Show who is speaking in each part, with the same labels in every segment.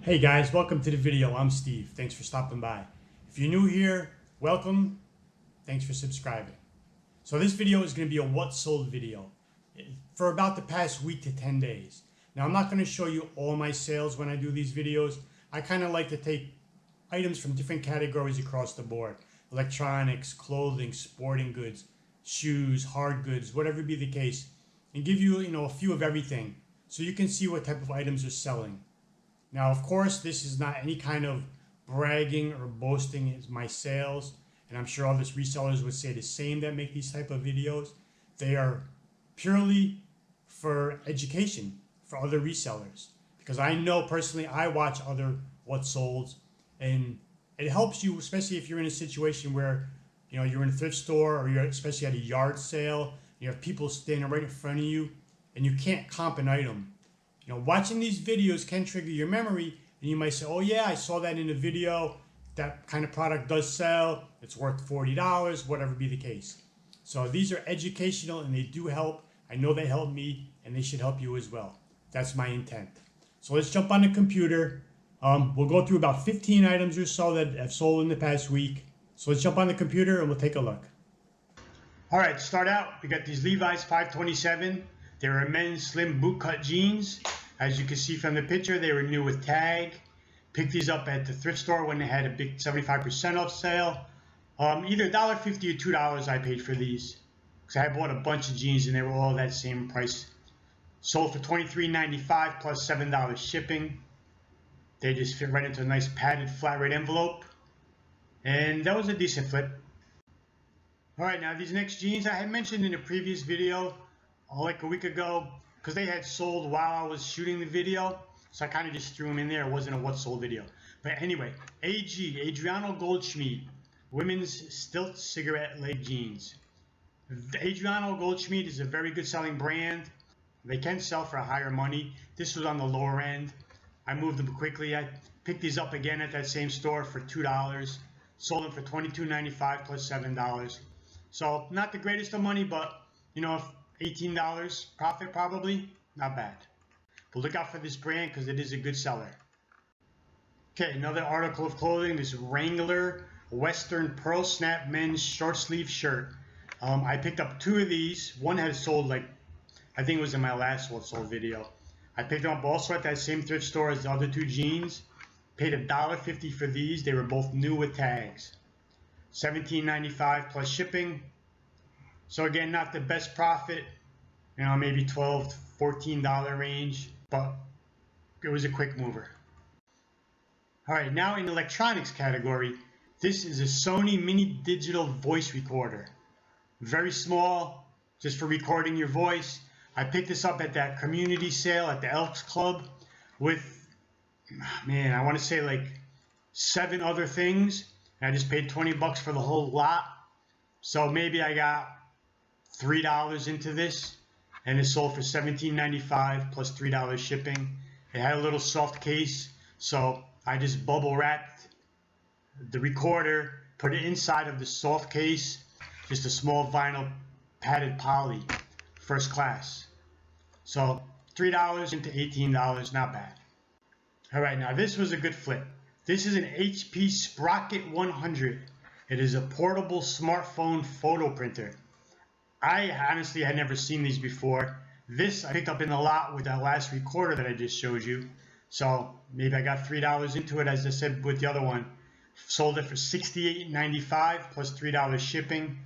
Speaker 1: Hey guys, welcome to the video. I'm Steve. Thanks for stopping by. If you're new here, welcome. Thanks for subscribing. So this video is going to be a what sold video for about the past week to 10 days. Now I'm not going to show you all my sales when I do these videos. I kind of like to take items from different categories across the board. Electronics, clothing, sporting goods, shoes, hard goods, whatever be the case, and give you, a few of everything so you can see what type of items are selling. Now, of course, this is not any kind of bragging or boasting as my sales, and I'm sure other resellers would say the same that make these type of videos. They are purely for education for other resellers, because I know personally I watch other what solds, and it helps you, especially if you're in a situation where you're in a thrift store or you're especially at a yard sale. You have people standing right in front of you, and you can't comp an item. Watching these videos can trigger your memory, and you might say, oh yeah, I saw that in a video. That kind of product does sell. It's worth $40, whatever be the case. So these are educational and they do help. I know they help me, and they should help you as well. That's my intent. So let's jump on the computer. We'll go through about 15 items or so that have sold in the past week. So let's jump on the computer and we'll take a look. All right, to start out, we got these Levi's 527. They were men's slim bootcut jeans. As you can see from the picture, they were new with tag. Picked these up at the thrift store when they had a big 75% off sale. Either $1.50 or $2 I paid for these, because I bought a bunch of jeans and they were all that same price. Sold for $23.95 plus $7 shipping. They just fit right into a nice padded flat rate envelope. And that was a decent flip. Alright, now these next jeans I had mentioned in a previous video, like a week ago, because they had sold while I was shooting the video, so I kind of just threw them in there. It wasn't a what sold video. But anyway, Adriano Goldschmied, women's stilt cigarette leg jeans. The Adriano Goldschmied is a very good selling brand. They can sell for higher money. This was on the lower end. I moved them quickly. I picked these up again at that same store for $2. Sold them for $22.95 plus $7. So not the greatest of money, but $18 profit probably, not bad. But look out for this brand because it is a good seller. Okay, another article of clothing, this Wrangler Western Pearl Snap men's short sleeve shirt. I picked up two of these. One had sold, I think it was in my last what sold video. I picked them up also at that same thrift store as the other two jeans. Paid $1.50 for these. They were both new with tags. $17.95 plus shipping. So again, not the best profit, maybe $12 to $14 range, but it was a quick mover. All right, now in the electronics category, this is a Sony mini digital voice recorder. Very small, just for recording your voice. I picked this up at that community sale at the Elks Club with, I want to say 7 other things. And I just paid $20 for the whole lot. So maybe I got $3 into this, and it sold for $17.95 plus $3 shipping. It had a little soft case, so I just bubble wrapped the recorder, put it inside of the soft case, just a small vinyl padded poly, first class. So $3 into $18, not bad. All right, now this was a good flip. This is an HP Sprocket 100. It is a portable smartphone photo printer. I honestly had never seen these before. This I picked up in the lot with that last recorder that I just showed you. So maybe I got $3 into it, as I said with the other one. Sold it for $68.95 plus $3 shipping.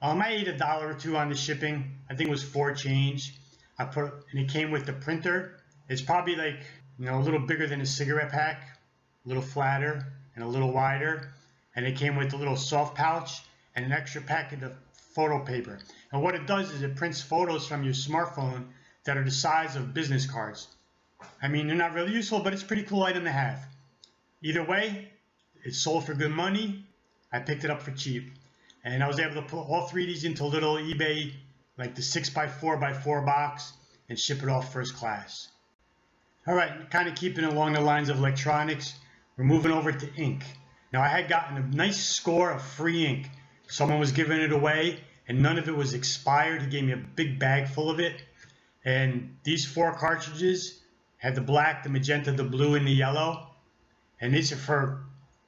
Speaker 1: I ate $1 or $2 on the shipping. I think it was $4 change. And it came with the printer. It's probably a little bigger than a cigarette pack, a little flatter and a little wider. And it came with a little soft pouch and an extra packet of photo paper. And what it does is it prints photos from your smartphone that are the size of business cards. They're not really useful, but it's a pretty cool item to have. Either way, it sold for good money. I picked it up for cheap. And I was able to put all 3 of these into a little eBay, like the 6x4x4 box, and ship it off first class. All right, kind of keeping along the lines of electronics, we're moving over to ink. Now, I had gotten a nice score of free ink. Someone was giving it away, and none of it was expired. He gave me a big bag full of it. And these 4 cartridges had the black, the magenta, the blue, and the yellow. And these are for,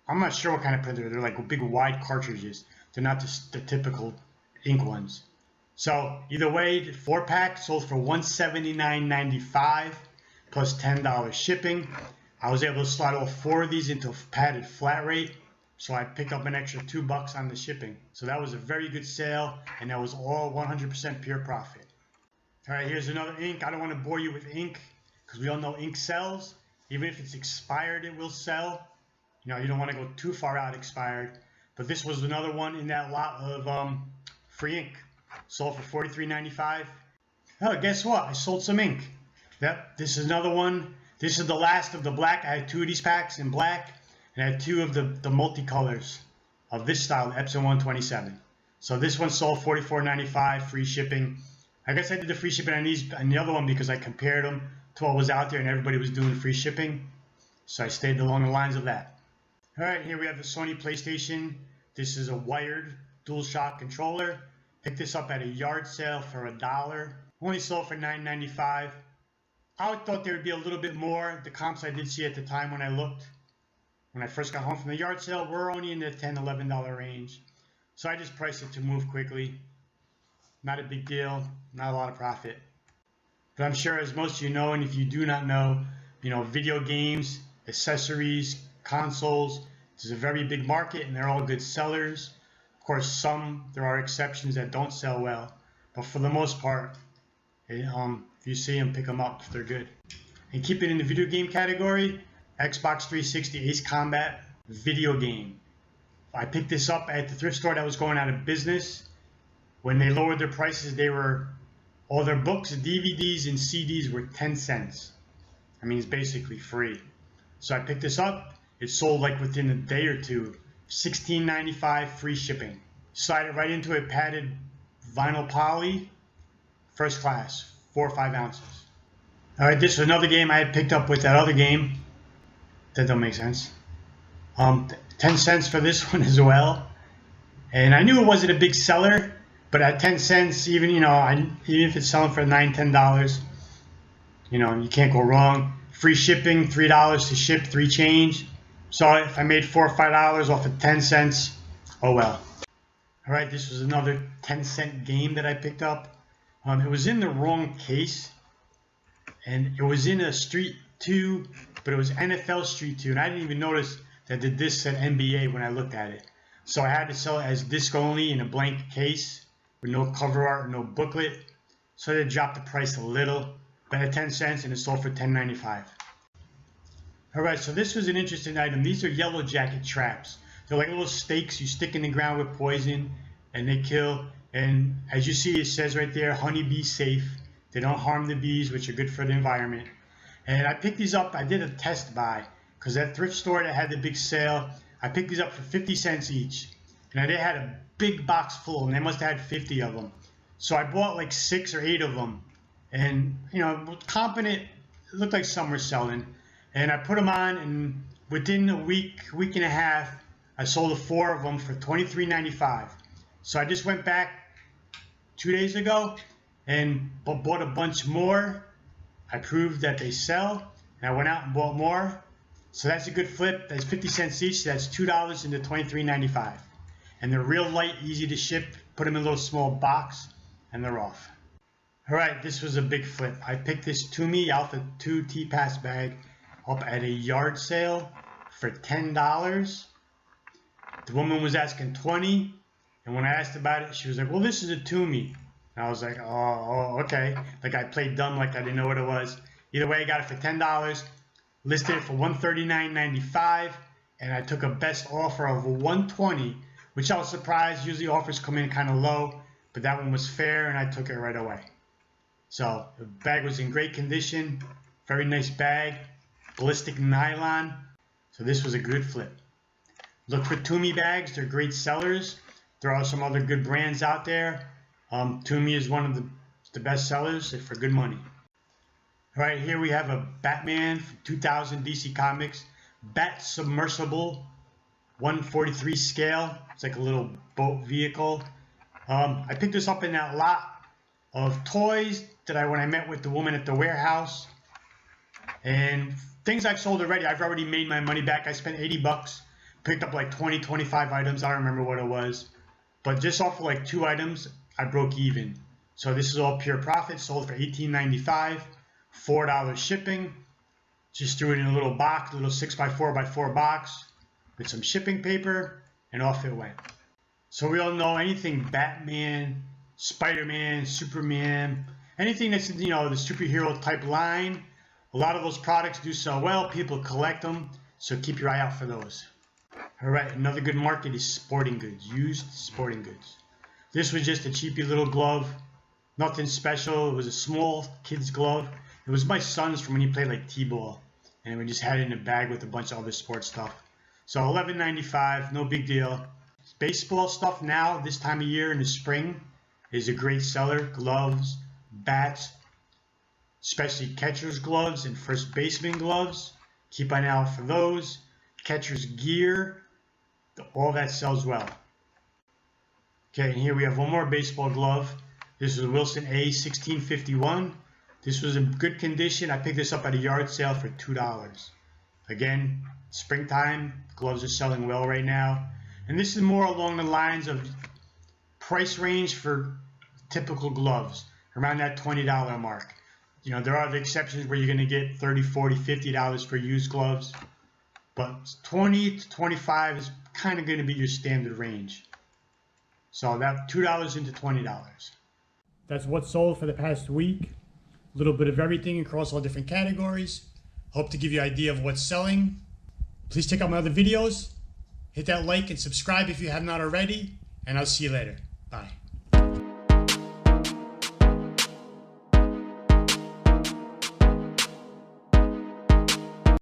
Speaker 1: I'm not sure what kind of printer. They're like big wide cartridges. They're not the typical ink ones. So either way, the 4-pack sold for $179.95 plus $10 shipping. I was able to slide all 4 of these into a padded flat rate, so I picked up an extra $2 on the shipping. So that was a very good sale, and that was all 100% pure profit. All right, here's another ink. I don't want to bore you with ink because we all know ink sells. Even if it's expired, it will sell. You know, you don't want to go too far out expired. But this was another one in that lot of free ink. Sold for $43.95. Oh, guess what? I sold some ink. Yep, this is another one. This is the last of the black. I had 2 of these packs in black, and I had 2 of the multicolors of this style, the Epson 127. So this one sold $44.95, free shipping. I guess I did the free shipping on these and the other one because I compared them to what was out there, and everybody was doing free shipping. So I stayed along the lines of that. All right, here we have the Sony PlayStation. This is a wired DualShock controller. Picked this up at a yard sale for $1. Only sold for $9.95. I thought there would be a little bit more. The comps I did see at the time when I looked, when I first got home from the yard sale, were only in the $10, $11 range. So I just priced it to move quickly. Not a big deal, not a lot of profit. But I'm sure, as most of you know, and if you do not know, video games, accessories, consoles, this is a very big market, and they're all good sellers. Of course, there are exceptions that don't sell well, but for the most part, if you see them, pick them up if they're good. And keep it in the video game category, Xbox 360 Ace Combat video game. I picked this up at the thrift store that was going out of business. When they lowered their prices, all their books, DVDs, and CDs were 10 cents. I mean, it's basically free. So I picked this up. It sold like within a day or two. $16.95 free shipping. Slide it right into a padded vinyl poly, first class, 4 or 5 ounces. All right, this is another game I had picked up with that other game. That don't make sense. 10 cents for this one as well. And I knew it wasn't a big seller, but at 10 cents, even even if it's selling for $9, $10, you can't go wrong. Free shipping, $3 to ship, 3 change. So if I made $4 or $5 off of 10 cents, oh well. All right, this was another 10-cent game that I picked up. It was in the wrong case, and it was in a Street 2, but it was NFL Street 2, and I didn't even notice that the disc said NBA when I looked at it. So I had to sell it as disc only in a blank case with no cover art, no booklet. So they dropped the price a little, but at 10 cents, and it sold for $10.95. All right, so this was an interesting item. These are yellow jacket traps. They're like little stakes you stick in the ground with poison, and they kill. And as you see, it says right there, honeybee safe. They don't harm the bees, which are good for the environment. And I picked these up. I did a test buy because that thrift store that had the big sale, I picked these up for 50 cents each. And they had a big box full, and they must have had 50 of them. So I bought like 6 or 8 of them. And, confident, it looked like some were selling. And I put them on, and within a week and a half, I sold 4 of them for $23.95. So I just went back 2 days ago and bought a bunch more. I proved that they sell, and I went out and bought more. So that's a good flip. That's 50 cents each. So that's $2 into $23.95. And they're real light, easy to ship. Put them in a little small box, and they're off. All right, this was a big flip. I picked this Toomey Alpha 2 T-Pass bag up at a yard sale for $10. The woman was asking $20, and when I asked about it, she was like, well, this is a Toomey. And I was like, oh, okay. Like I played dumb, like I didn't know what it was. Either way, I got it for $10, listed it for $139.95, and I took a best offer of $120, which I was surprised. Usually offers come in kind of low, but that one was fair, and I took it right away. So the bag was in great condition, very nice bag, ballistic nylon. So this was a good flip. Look for Toomey bags. They're great sellers. There are some other good brands out there. Toomey is one of the best sellers for good money. All right, here we have a Batman from 2000 DC Comics. Bat Submersible, 1/43 scale. It's like a little boat vehicle. I picked this up in that lot of toys that when I met with the woman at the warehouse. And things I've sold already, I've already made my money back. I spent 80 bucks, picked up like 20, 25 items. I don't remember what it was. But just off of like 2 items, I broke even. So this is all pure profit, sold for $18.95, $4 shipping. Just threw it in a little box, a little 6x4x4 box with some shipping paper, and off it went. So we all know anything Batman, Spider-Man, Superman, anything that's, you know, the superhero type line, a lot of those products do sell well. People collect them, so keep your eye out for those. All right, another good market is sporting goods, used sporting goods. This was just a cheapy little glove, nothing special. It was a small kid's glove. It was my son's from when he played like t-ball, and we just had it in a bag with a bunch of other sports stuff. So $11.95, no big deal. Baseball stuff now, this time of year in the spring, is a great seller. Gloves, bats, especially catcher's gloves and first baseman gloves. Keep an eye out for those. Catcher's gear, all that sells well. Okay, and here we have one more baseball glove. This is a Wilson A 1651. This was in good condition. I picked this up at a yard sale for $2. Again, springtime, gloves are selling well right now. And this is more along the lines of price range for typical gloves, around that $20 mark. You know, there are the exceptions where you're going to get $30, $40, $50 for used gloves, but $20 to $25 is kind of going to be your standard range. So that $2 into $20. That's what sold for the past week. A little bit of everything across all different categories. Hope to give you an idea of what's selling. Please check out my other videos. Hit that like and subscribe if you have not already, and I'll see you later. Bye.